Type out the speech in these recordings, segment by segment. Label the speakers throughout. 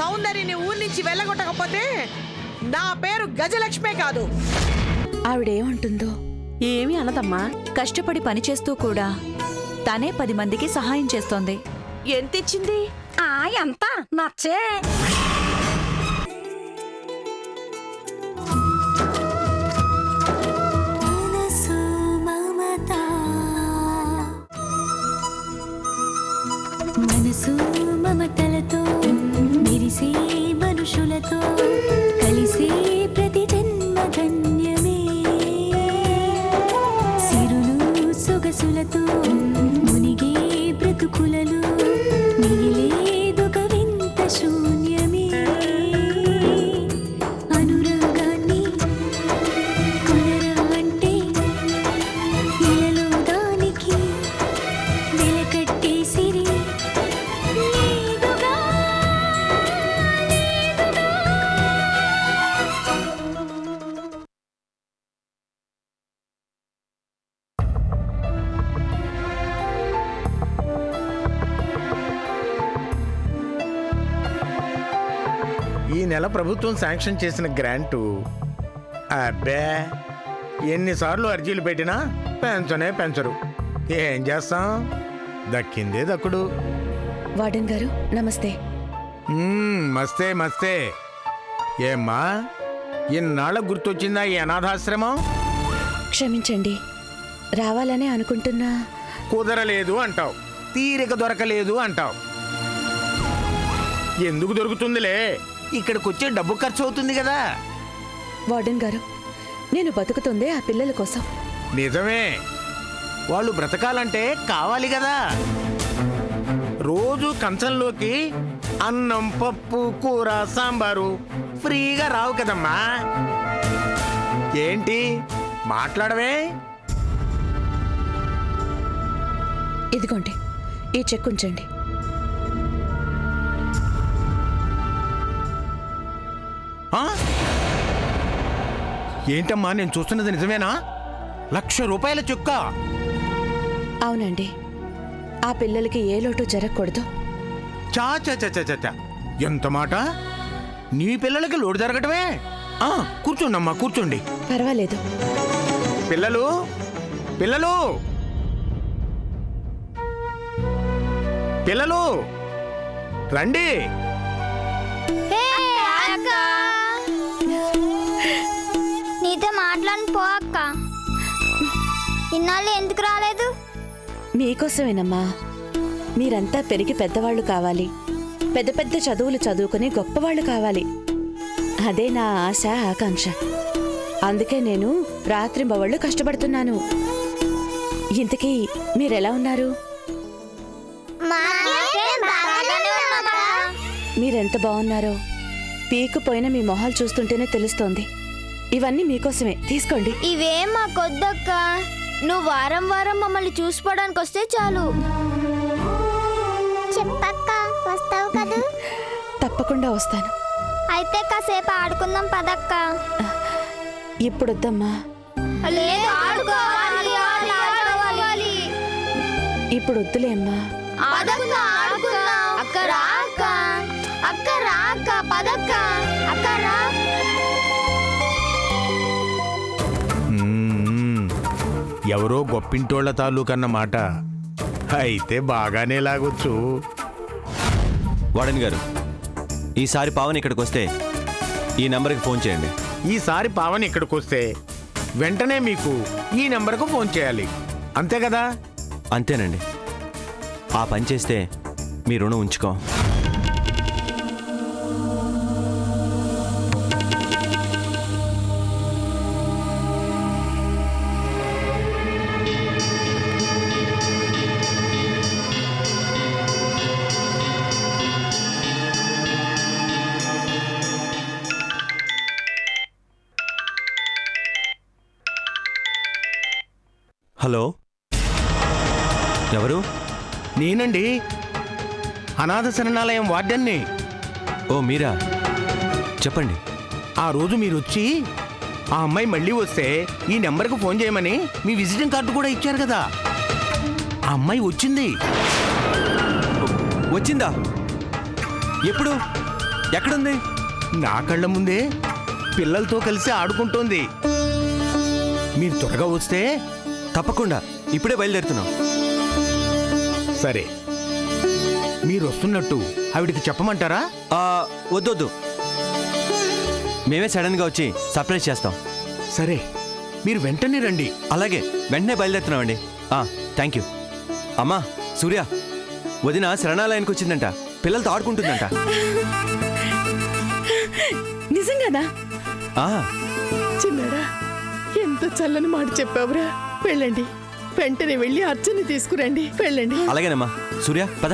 Speaker 1: సౌందర్యని ఊరి నుంచి వెళ్ళగొట్టకపోతే నా పేరు గజలక్ష్మే కాదు.
Speaker 2: ఆవిడేమంటుందో?
Speaker 3: ఏమీ అనదమ్మా.
Speaker 4: కష్టపడి పనిచేస్తూ కూడా తనే 10 మందికి సహాయం చేస్తోంది.
Speaker 3: ఎంతిచ్చింది?
Speaker 2: ఎంత నచ్చే.
Speaker 5: మనసు మమతలతో మెరిసే మనుషులతో కలిసే ప్రతి జన్మ ధన్యమే. సిరులు సొగసులతో మునిగే బ్రతుకులలో మిగిలేదొక వింత శూన్యమే. అనురాగాన్ని కొనరా అంటే ఇలలో దానికి వెలకట్టేసిరి.
Speaker 6: ఈ నెల ప్రభుత్వం శాంక్షన్ చేసిన గ్రాంటు అబ్బే ఎన్నిసార్లు అర్జీలు పెట్టినా పెంచరు. ఏం చేస్తాం, దక్కిందే దక్కుడు.
Speaker 2: వార్డెన్ గారు నమస్తే.
Speaker 6: మస్తే మస్తే. ఏమ్మా, ఇన్నాళ్ళ గుర్తొచ్చిందా ఈ అనాథాశ్రమం?
Speaker 2: క్షమించండి, రావాలనే అనుకుంటున్నా.
Speaker 6: కుదరలేదు అంటావు, తీరిక దొరకలేదు అంటావు. ఎందుకు దొరుకుతుందిలే, ఇక్కడికి వచ్చే డబ్బు ఖర్చు అవుతుంది కదా.
Speaker 2: వార్డెన్ గారు, నేను బతుకుతుందే ఆ పిల్లల కోసం.
Speaker 6: నిజమే, వాళ్ళు బ్రతకాలంటే కావాలి కదా. రోజు కంచంలోకి అన్నం, పప్పు, కూర, సాంబారు ఫ్రీగా రావు కదమ్మా. ఏంటి మాట్లాడవే?
Speaker 2: ఇదిగోండి, ఈ చెక్ ఉంచండి.
Speaker 6: ఏంటమ్మా, నేను చూస్తున్నది నిజమేనా? 1,00,000 రూపాయల చెక్క?
Speaker 2: అవునండి, ఆ పిల్లలకి ఏ లోటు జరగకూడదు.
Speaker 6: చా చా చా చా చా, ఎంత మాట! నీ పిల్లలకి లోటు జరగటమే? కూర్చోండమ్మా, కూర్చోండి.
Speaker 2: పర్వాలేదు.
Speaker 6: పిల్లలు పిల్లలు పిల్లలు రండి.
Speaker 7: నీతో మాట్లాడి పో అక్క. ఇన్నాళ్ళు ఎందుకు రాలేదు?
Speaker 2: మీకోసమేనమ్మా. మీరంతా పెరిగి పెద్దవాళ్ళు కావాలి, పెద్ద పెద్ద చదువులు చదువుకుని గొప్పవాళ్ళు కావాలి. అదే నా ఆశ, ఆకాంక్ష. అందుకే నేను రాత్రింబవళ్ళు కష్టపడుతున్నాను. ఇంతకీ మీరెలా ఉన్నారు? మీరెంత బాగున్నారో పీకుపోయిన మీ మొహాలు చూస్తుంటేనే తెలుస్తోంది. ఇవన్నీ మీకోసమే, తీసుకోండి.
Speaker 7: ఇవేం మాకొద్దక్క, నువ్వు వారం వారం మమ్మల్ని చూసుకోవడానికి వస్తే చాలు. చెప్పక్క, వస్తావు కదా?
Speaker 2: తప్పకుండా వస్తాను.
Speaker 7: అయితే కాసేపు ఆడుకుందాం పదక్క.
Speaker 2: ఇప్పుడొద్దమ్మా.
Speaker 7: లేదు, ఆడుకోవాలి.
Speaker 2: ఇప్పుడు వద్దులే అమ్మా.
Speaker 7: అక్క రా అక్క, అక్క రా అక్క, పదక్క, అక్క రా.
Speaker 6: ఎవరో గొప్పింటోళ్ల తాలూకన్న మాట అయితే బాగానే లాగొచ్చు.
Speaker 8: వార్డెన్ గారు, ఈసారి పావని ఇక్కడికి వస్తే ఈ నెంబర్కి ఫోన్ చేయండి.
Speaker 6: ఈసారి పావని ఇక్కడికి వస్తే వెంటనే మీకు ఈ నెంబర్కు ఫోన్ చేయాలి, అంతే కదా?
Speaker 8: అంతేనండి. ఆ పని చేస్తే మీ రుణం ఉంచుకో. హలో, ఎవరు?
Speaker 6: నేనండి, అనాథ శరణాలయం వార్డెన్ని.
Speaker 8: ఓ మీరా, చెప్పండి.
Speaker 6: ఆ రోజు మీరు వచ్చి ఆ అమ్మాయి మళ్ళీ వస్తే ఈ నెంబర్కు ఫోన్ చేయమని మీ విజిటింగ్ కార్డు కూడా ఇచ్చారు కదా. ఆ అమ్మాయి వచ్చింది.
Speaker 8: వచ్చిందా? ఎప్పుడు? ఎక్కడుంది?
Speaker 6: నా కళ్ళ ముందే పిల్లలతో కలిసి ఆడుకుంటోంది. మీరు త్వరగా వస్తే.
Speaker 8: తప్పకుండా ఇప్పుడే బయలుదేరుతున్నాం.
Speaker 6: సరే, మీరు వస్తున్నట్టు ఆవిడికి చెప్పమంటారా?
Speaker 8: వద్దొద్దు, మేమే సడన్గా వచ్చి సర్ప్రైజ్ చేస్తాం.
Speaker 6: సరే, మీరు వెంటనే రండి.
Speaker 8: అలాగే, వెంటనే బయలుదేరుతున్నామండి. Thank you. అమ్మా సూర్య, వదిన శరణాలయానికి వచ్చిందంట, పిల్లలతో ఆడుకుంటుందంట.
Speaker 2: నిజంగానా?
Speaker 1: చిన్నడా, ఎంత చల్లని మాట చెప్పావురా. వెళ్ళండి, వెంటనే వెళ్ళి అర్చని తీసుకురండి. వెళ్ళండి.
Speaker 8: అలాగేనమ్మా. సూర్య పద.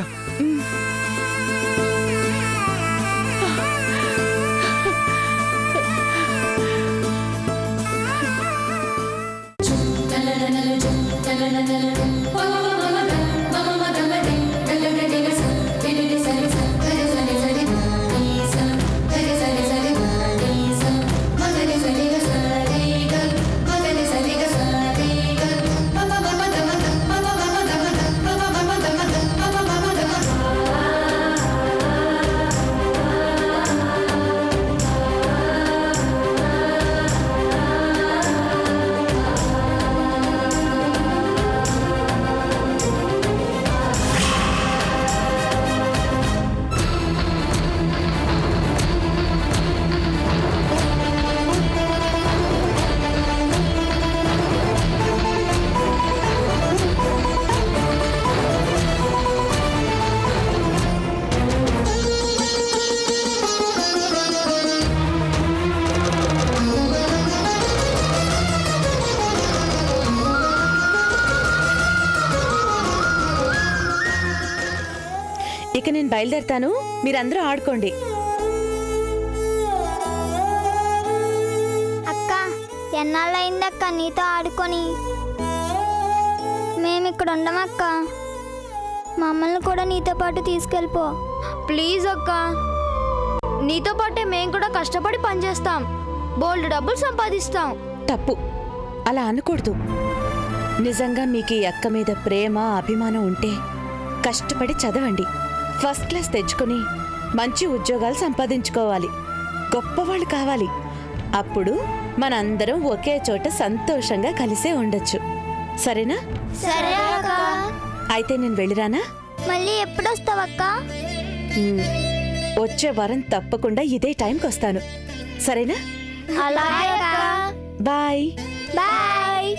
Speaker 2: ఇక నేను బయలుదేరుతాను, మీరందరూ ఆడుకోండి.
Speaker 7: అక్క, ఎన్నాళ్ళయిందక్క నీతో ఆడుకొని? మేమిక్కడ ఉండమక్క, మమ్మల్ని కూడా నీతో పాటు తీసుకెళ్ళిపో ప్లీజ్ అక్క. నీతో పాటే మేము కూడా కష్టపడి పనిచేస్తాం, బోల్డ్ డబ్బులు సంపాదిస్తాం.
Speaker 2: తప్పు, అలా అనకూడదు. నిజంగా మీకు ఈ అక్క మీద ప్రేమ అభిమానం ఉంటే కష్టపడి చదవండి, ఫస్ట్ క్లాస్ తెచ్చుకొని మంచి ఉద్యోగాలు సంపాదించుకోవాలి, గొప్పవాళ్ళు కావాలి. అప్పుడు మనందరం ఒకే చోట సంతోషంగా కలిసే ఉండొచ్చు. సరేనా?
Speaker 7: సరే అక్క.
Speaker 2: అయితే నేను వెళ్ళిరానా?
Speaker 7: మళ్ళీ ఎప్పుడొస్తావక్క?
Speaker 2: వచ్చే వారం తప్పకుండా ఇదే టైంకి వస్తాను. సరేనా?
Speaker 7: అలాగే అక్క.
Speaker 2: Bye
Speaker 7: bye.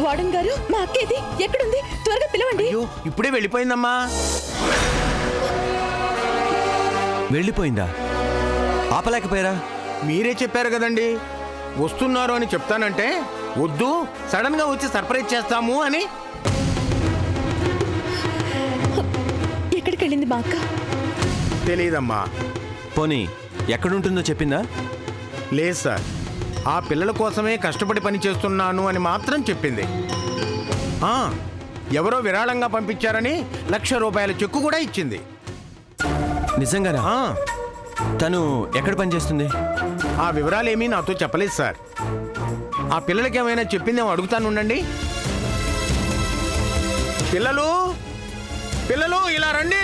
Speaker 2: వార్డెన్ గారు, మా అక్క ఇది ఎక్కడుంది? త్వరగా పిలవండి.
Speaker 6: అయ్యో, ఇప్పుడే వెళ్ళిపోయిందమ్మా.
Speaker 8: వెళ్ళిపోయిందా? ఆపలేకపోయారా?
Speaker 6: మీరే చెప్పారు కదండి, వస్తున్నారు అని చెప్తానంటే వద్దు, సడన్ గా వచ్చి సర్ప్రైజ్ చేస్తాము అని.
Speaker 2: ఎక్కడికి వెళ్ళింది మా అక్క?
Speaker 6: తెలియదమ్మా.
Speaker 8: పోనీ ఎక్కడుంటుందో చెప్పిందా?
Speaker 6: లేదు సార్, ఆ పిల్లల కోసమే కష్టపడి పని చేస్తున్నాను అని మాత్రం చెప్పింది. ఎవరో విరాళంగా పంపించారని 1,00,000 రూపాయల చెక్కు కూడా ఇచ్చింది.
Speaker 8: నిజంగానా? తను ఎక్కడ పనిచేస్తుంది?
Speaker 6: ఆ వివరాలేమీ నాతో చెప్పలేదు సార్. ఆ పిల్లలకి ఏమైనా చెప్పిందేమో అడుగుతాను, ఉండండి. పిల్లలు, పిల్లలు ఇలా రండి.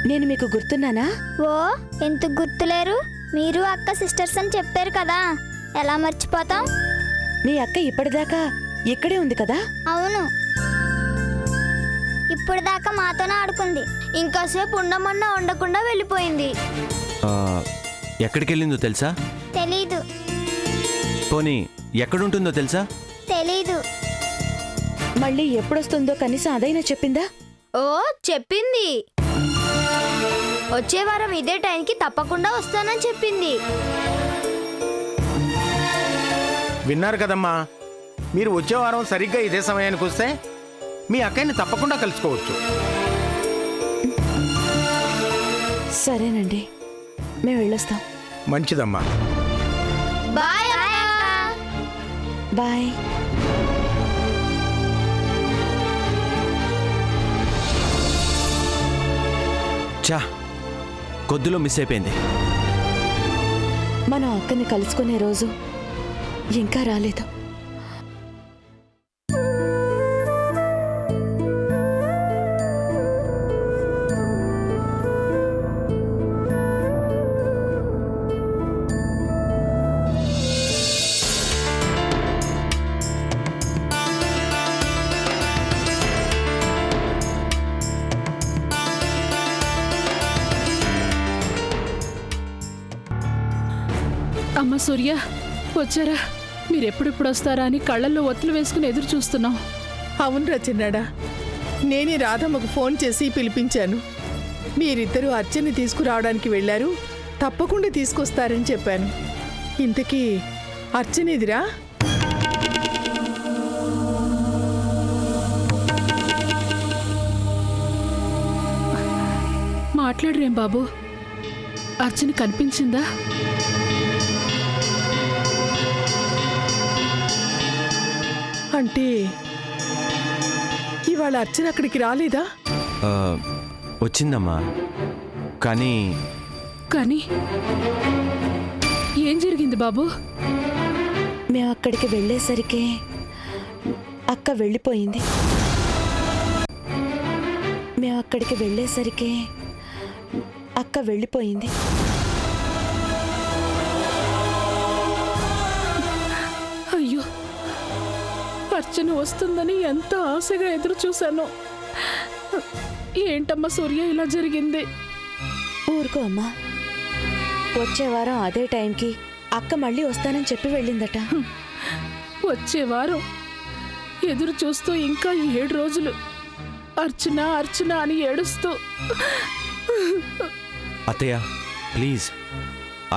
Speaker 2: నేను మీకు గుర్తున్నానా?
Speaker 7: ఓ, ఎందుకు గుర్తులేరు? మీరు అక్క సిస్టర్స్ అని చెప్పారు కదా, ఎలా మర్చిపోతాం?
Speaker 2: మీ అక్క ఇప్పటిదాకా ఇక్కడే ఉంది కదా?
Speaker 7: అవును, ఇప్పుడు దాకా మాతోనే ఆడుకుంది. ఇంకాసేపు ఉండమన్నా ఉండకుండా వెళ్ళిపోయింది.
Speaker 8: ఆ, ఎక్కడికి వెళ్ళిందో తెలుసా?
Speaker 7: తెలీదు.
Speaker 8: పోనీ ఎక్కడుంటుందో తెలుసా?
Speaker 7: తెలీదు.
Speaker 2: మళ్ళీ ఎప్పుడొస్తుందో కనీసం అదైనా చెప్పిందా?
Speaker 7: ఓ చెప్పింది. వచ్చే వారం ఇదే టైంకి తప్పకుండా వస్తానని చెప్పింది.
Speaker 6: విన్నారు కదమ్మా, మీరు వచ్చే వారం సరిగ్గా ఇదే సమయానికి వస్తే మీ అక్కయ్యని తప్పకుండా కలుసుకోవచ్చు.
Speaker 2: సరేనండి, మేము వెళ్ళొస్తాం.
Speaker 6: మంచిదమ్మా.
Speaker 7: బాయ్.
Speaker 2: బాయ్.
Speaker 8: చా, కొద్దిలో మిస్ అయిపోయింది.
Speaker 2: మనం అక్కని కలుసుకునే రోజు ఇంకా రాలేదు.
Speaker 9: అమ్మ సూర్య, వచ్చారా? మీరెప్పుడెప్పుడు వస్తారా అని కళ్ళల్లో ఒత్తులు వేసుకుని ఎదురు చూస్తున్నాం.
Speaker 1: అవునరా చిన్నాడా, నేనే రాధమ్మకు ఫోన్ చేసి పిలిపించాను. మీరిద్దరూ అర్చన్ని తీసుకురావడానికి వెళ్ళారు, తప్పకుండా తీసుకొస్తారని చెప్పాను. ఇంతకీ అర్చనేదిరా?
Speaker 9: మాట్లాడరేం బాబు? అర్చన కనిపించిందా?
Speaker 1: అంటే ఇవాళ అర్చన అక్కడికి రాలేదా?
Speaker 8: ఆ, వచ్చిందమ్మా, కానీ
Speaker 9: కానీ ఏం జరిగింది బాబు?
Speaker 2: మేము అక్కడికి వెళ్ళేసరికి అక్క వెళ్ళిపోయింది. మేము అక్కడికి వెళ్ళేసరికి అక్క వెళ్ళిపోయింది.
Speaker 9: అయ్యో, అర్చన వస్తుందని ఎంత ఆశగా ఎదురు చూశాను. ఏంటమ్మా సూర్య, ఇలా జరిగింది?
Speaker 2: ఊరుకో అమ్మా, వచ్చే వారం అదే టైంకి అక్క మళ్ళీ వస్తానని చెప్పి వెళ్ళిందట.
Speaker 9: వచ్చే వారం ఎదురు చూస్తూ ఇంకా 7 రోజులు అర్చన అర్చన అని ఏడుస్తూ.
Speaker 8: అత్తయ్య ప్లీజ్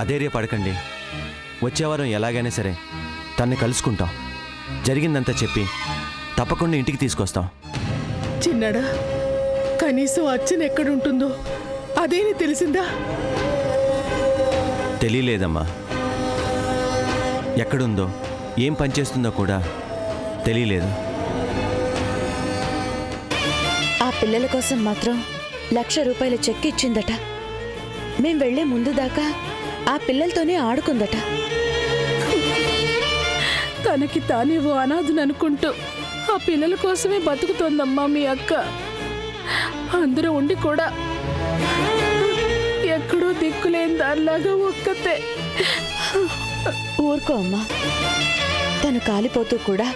Speaker 8: అధైర్య పడకండి. వచ్చేవారం ఎలాగైనా సరే తన్ని కలుసుకుంటాం. జరిగిందంతా చెప్పి తప్పకుండా ఇంటికి తీసుకొస్తాం.
Speaker 1: చిన్నాడా, కనీసం అర్చన ఎక్కడుంటుందో అదేని తెలిసిందా?
Speaker 8: తెలియలేదమ్మా. ఎక్కడుందో ఏం పనిచేస్తుందో కూడా తెలియలేదు.
Speaker 2: ఆ పిల్లల కోసం మాత్రం 1,00,000 రూపాయల చెక్ ఇచ్చిందట. మేం వెళ్లే ముందు దాకా ఆ పిల్లలతోనే ఆడుకుందట.
Speaker 9: తనకి తానేవో అనాథను అనుకుంటూ ఆ పిల్లల కోసమే బతుకుతోందమ్మా మీ అక్క. అందరూ ఉండి కూడా ఎక్కడో దిక్కులేని దానిలాగా ఒక్కతే.
Speaker 2: ఊరుకో అమ్మా, తను కాలిపోతూ కూడా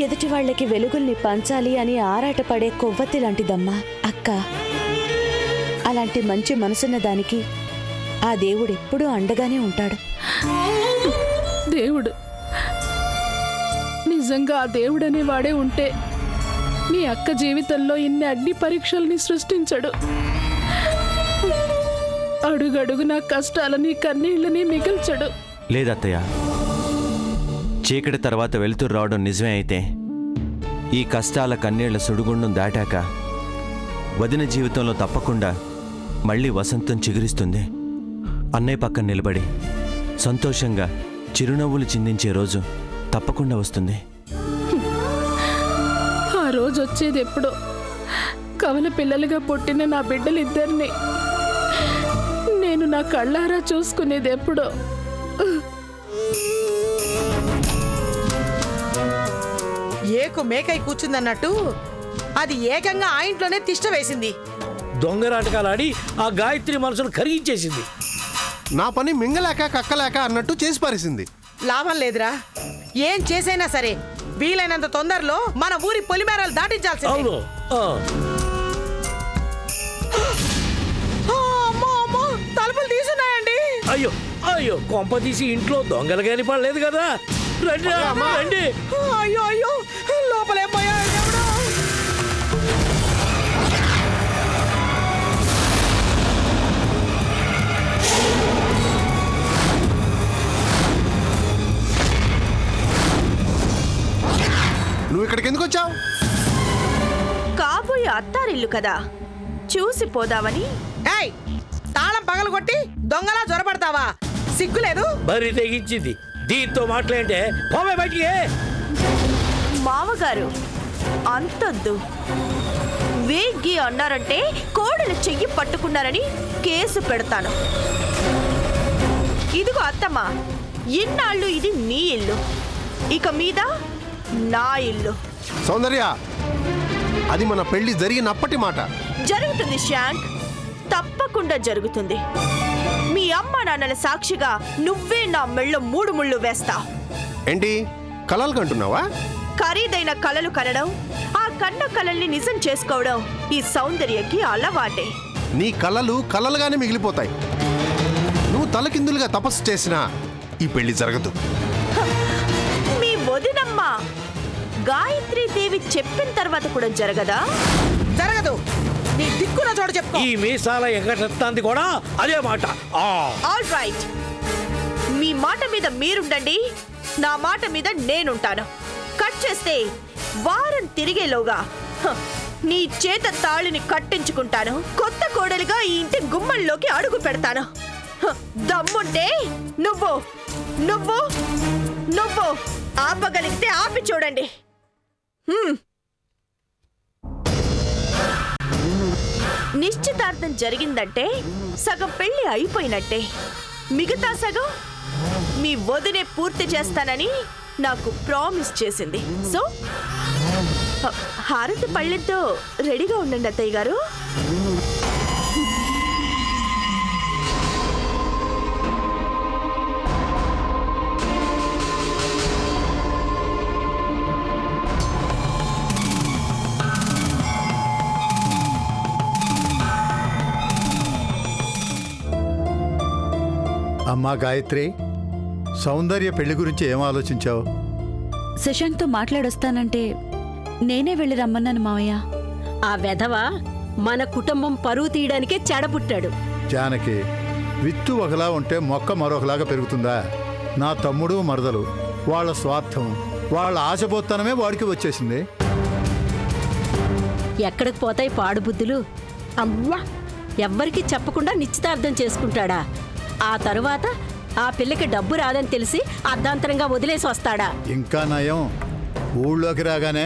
Speaker 2: ఎదుటి వాళ్ళకి వెలుగుల్ని పంచాలి అని ఆరాటపడే కొవ్వొత్తి లాంటిదమ్మా అక్క. అలాంటి మంచి మనసున్న దానికి ఆ దేవుడు ఎప్పుడూ అండగానే ఉంటాడు.
Speaker 9: దేవుడు నిజంగా ఆ దేవుడనే వాడే ఉంటే మీ అక్క జీవితంలో ఇన్ని అగ్ని పరీక్షల్ని సృష్టించడు. అడుగడుగునా కష్టాలని కన్నీళ్ళని మిగిల్చడు.
Speaker 8: లేదత్తయ్య, చీకటి తర్వాత వెలుతురు రావడం నిజమే అయితే ఈ కష్టాల కన్నీళ్ల సుడిగుండం దాటాక వదిన జీవితంలో తప్పకుండా మళ్ళీ వసంతం చిగురిస్తుంది. అన్నయ్య పక్కన నిలబడి సంతోషంగా చిరునవ్వులు చిందించే రోజు తప్పకుండా వస్తుంది.
Speaker 9: ఆ రోజు వచ్చేది ఎప్పుడో. కవల పిల్లలుగా పుట్టిన నా బిడ్డలిద్దరిని నేను నా కళ్ళారా చూసుకునేది ఎప్పుడో.
Speaker 3: ఏకు మేకై కూర్చుందన్నట్టు అది ఏకంగా ఆ ఇంట్లోనే తిష్ట వేసింది.
Speaker 10: దొంగరాటకాలాడి ఆ గాయత్రి మనసును కరిగించేసింది.
Speaker 11: నా పని మింగలేక కక్కలేక అన్నట్టు చేసి పారేసింది.
Speaker 3: లాభం లేదురా. ఏం చేసైనా సరే వీలైనంత తొందరలో మన ఊరి పొలిమేరలు దాటించాల్సింది.
Speaker 10: అవును. అయ్యో అయ్యో కొంప తీసి ఇంట్లో దొంగలు కాని పడలేదు కదా. రండి రండి.
Speaker 3: అయ్యో అయ్యో లోపలే పోయాడు దేవుడు.
Speaker 11: నువ్వు ఇక్కడికి ఎందుకు వచ్చావు?
Speaker 2: కాబోయే అత్తారిల్లు కదా, చూసి పోదామని.
Speaker 3: ఏయ్ తాళం పగలు కొట్టి దొంగలా జ్వరపడతావా? సిగ్గులేదు?
Speaker 10: బరి తెగించింది. దీంతో మాట్లాడే పోవే బయటికి.
Speaker 2: మామగారు అంతొద్దు. వేగ్గి అన్నారంటే కోడలు చెయ్యి పట్టుకున్నారని కేసు పెడతాను. ఇదిగో అత్తమ్మ, ఇన్నాళ్ళు ఇది నీ ఇల్లు, ఇక మీద నా ఇల్లు.
Speaker 11: సౌందర్య, అది మన పెళ్లి జరిగినప్పటి మాట.
Speaker 2: జరుగుతుంది శ్యాంక్, తప్పకుండా జరుగుతుంది. మీ అమ్మ నాన్నల సాక్షిగా నువ్వే నా మెళ్ళో 3 ముళ్ళు వేస్తావు.
Speaker 11: ఏంటి కలలు కంటున్నావా?
Speaker 2: ఖరీదైన కలలు కనడం, ఆ కన్న కలల్ని నిజం చేసుకోవడం ఈ సౌందర్యకి అలవాటే.
Speaker 11: నీ కలలు కలలుగానే మిగిలిపోతాయి. నువ్వు తలకిందులుగా తపస్సు చేసినా ఈ పెళ్లి జరగదు.
Speaker 2: మీ వదినమ్మ గాయత్రి దేవి చెప్పిన తర్వాత కూడా జరగదా?
Speaker 3: జరగదు. నీ దిక్కున చోట చెప్పుకో.
Speaker 10: ఈ మీసాల ఎగటెత్తాంది కూడా అదే మాట.
Speaker 2: ఆల్ రైట్, మీ మాట మీద మీరుండండి, నా మాట మీద నేనుంటాను. కట్ చేస్తే వారం తిరిగేలోగా నీ చేత తాళిని కట్టించుకుంటాను. కొత్త కోడలిగా ఈ ఇంటి గుమ్మంలోకి అడుగు పెడతాను. దమ్ముంటే నువ్వు నువ్వు నువ్వు ఆపగలిగితే ఆపి చూడండి. నిశ్చితార్థం జరిగిందంటే సగం పెళ్లి అయిపోయినట్టే. మిగతా సగం మీ వదినే పూర్తి చేస్తానని నాకు ప్రామిస్ చేసింది. సో హారతి పళ్ళెంతో రెడీగా ఉండండి అత్తయ్య గారు.
Speaker 12: అమ్మా గాయత్రి, సౌందర్య పెళ్లి గురించి ఏం ఆలోచించావు?
Speaker 4: శశాంక్తో మాట్లాడొస్తానంటే నేనే వెళ్ళి రమ్మన్నాను మావయ్య.
Speaker 13: ఆ వెధవ మన కుటుంబం పరువు తీయడానికే చెడపుట్టాడు.
Speaker 12: జానకి, విత్తు ఒకలా ఉంటే మొక్క మరొకలాగా పెరుగుతుందా? నా తమ్ముడు మరదలు, వాళ్ళ స్వార్థం, వాళ్ళ ఆశపోత్తనమే వాడికి వచ్చేసింది.
Speaker 13: ఎక్కడికి పోతాయి పాడుబుద్ధులు? అమ్మా, ఎవ్వరికీ చెప్పకుండా నిశ్చితార్థం చేసుకుంటాడా? ఆ తరువాత ఆ పిల్లకి డబ్బు రాదని తెలిసి అర్ధాంతరంగా వదిలేసి వస్తాడా?
Speaker 12: ఇంకా నయం, ఊళ్ళోకి రాగానే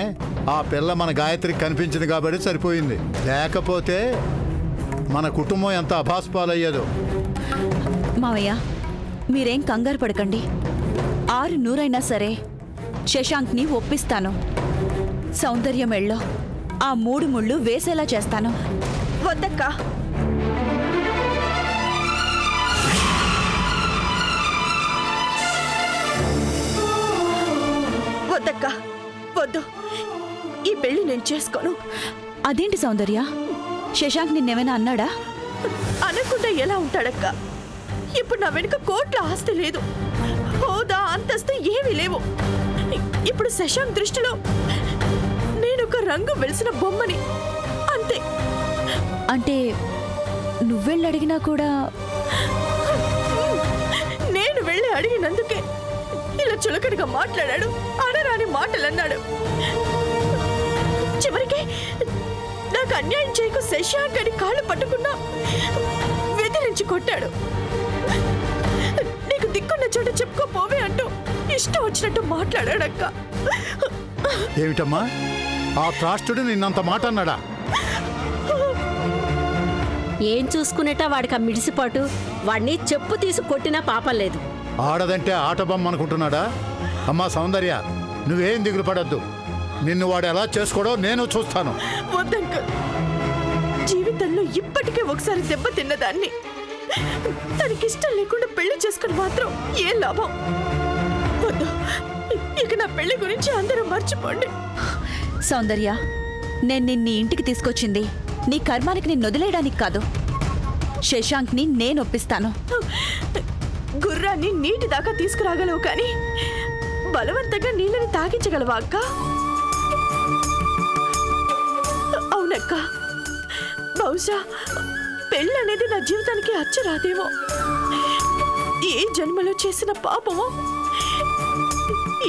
Speaker 12: ఆ పిల్ల మన గాయత్రికి కనిపించింది కాబట్టి సరిపోయింది. లేకపోతే మన కుటుంబం ఎంత అభాస్పాలయ్యేదో.
Speaker 4: మావయ్య, మీరేం కంగారు పడకండి. 600 సరే శశాంక్ని ఒప్పిస్తాను. సౌందర్య మెళ్ళో ఆ 3 ముళ్ళు వేసేలా చేస్తాను.
Speaker 2: వద్దక్కా, వద్దక్కా, వద్దు. ఈ పెళ్లి నేను చేసుకోను.
Speaker 4: అదేంటి సౌందర్య, శశాంక్ నిన్నేమైనా అన్నాడా?
Speaker 2: అనకుండా ఎలా ఉంటాడక్క? ఇప్పుడు నా వెనుక కోట్ల ఆస్తి లేదు, హోదా అంతస్తు ఏమీ లేవు. ఇప్పుడు శశాంక్ దృష్టిలో నేను ఒక రంగు వెలిసిన బొమ్మని, అంతే.
Speaker 4: అంటే నువ్వెళ్ళి అడిగినా కూడా?
Speaker 2: నేను వెళ్ళి అడిగినందుకే ఇలా చులకనగా మాట్లాడాడు, అనరాని మాటలు అన్నాడు. చివరికి నాకు అన్యాయం చేయకు శశాంక్ అని కాళ్ళు పట్టుకున్నా వెదిరించి కొట్టాడు. నీకు దిక్కున్న చోట చెప్పుకోపోవే అంటూ ఇష్టం వచ్చినట్టు మాట్లాడాడక్క.
Speaker 12: ఏమిటమ్మా, ఆ త్రాష్టుడు నిన్నంత మాట అన్నాడా?
Speaker 13: ఏం చూసుకునేటా వాడికి ఆ మిడిసిపాటు? వాడిని చెప్పు తీసి కొట్టినా పాపం లేదు.
Speaker 12: ఆడదంటే ఆట బొమ్మ అనుకుంటున్నాడా? అమ్మా సౌందర్య, నువ్వేం దిగులు పడద్దు. నిన్ను వాడు ఎలా చేసుకోవడో నేను చూస్తాను.
Speaker 2: వద్దంక, జీవితంలో ఇప్పటికే ఒకసారి దెబ్బ తిన్నదాన్ని. తనకిష్టం లేకుండా పెళ్లి చేసుకుని మాత్రం ఏం లాభం? వద్దు, ఇక నా పెళ్లి గురించి అందరూ మర్చిపోండి.
Speaker 4: సౌందర్య, నేను నిన్ను ఇంటికి తీసుకొచ్చింది నీ కర్మానికి నిన్ను వదిలేయడానికి కాదు. శశాంక్ని నేను ఒప్పిస్తాను.
Speaker 1: గుర్రాన్ని నీటి దాకా తీసుకురాగలవు కానీ బలవంతంగా నీళ్ళని తాగించగలవా అక్క? అవునక్క, బహుశా పెళ్ళనేది నా జీవితానికి అచ్చరాదేమో. ఏ జన్మలో చేసిన పాపమో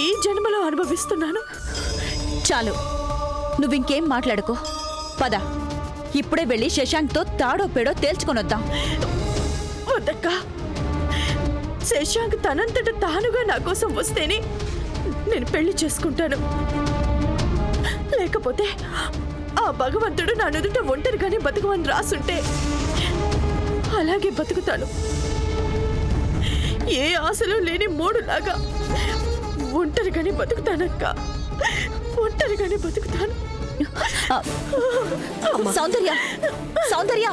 Speaker 1: ఈ జన్మలో అనుభవిస్తున్నాను.
Speaker 4: చాలు, నువ్వింకేం మాట్లాడుకో. పద, ఇప్పుడే వెళ్ళి శశాంక్తో తాడో పేడో తేల్చుకొనొద్దాం.
Speaker 1: వద్దక్క, శశాంక్ తనంతట తానుగా నా కోసం వస్తేనే నేను పెళ్లి చేసుకుంటాను. లేకపోతే ఆ భగవంతుడు నా నుదుట ఒంటరిగానే బతుకమని రాసుంటే అలాగే బతుకుతాను. ఏ ఆశలు లేని మూడులాగా ఒంటరిగానే బతుకుతానక్క, ఒంటరిగానే బతుకుతాను.
Speaker 4: సౌందర్య, సౌందర్య,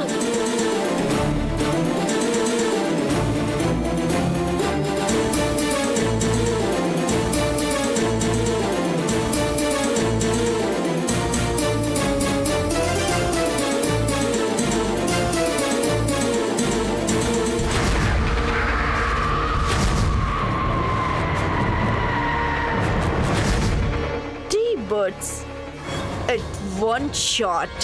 Speaker 1: birds at one shot.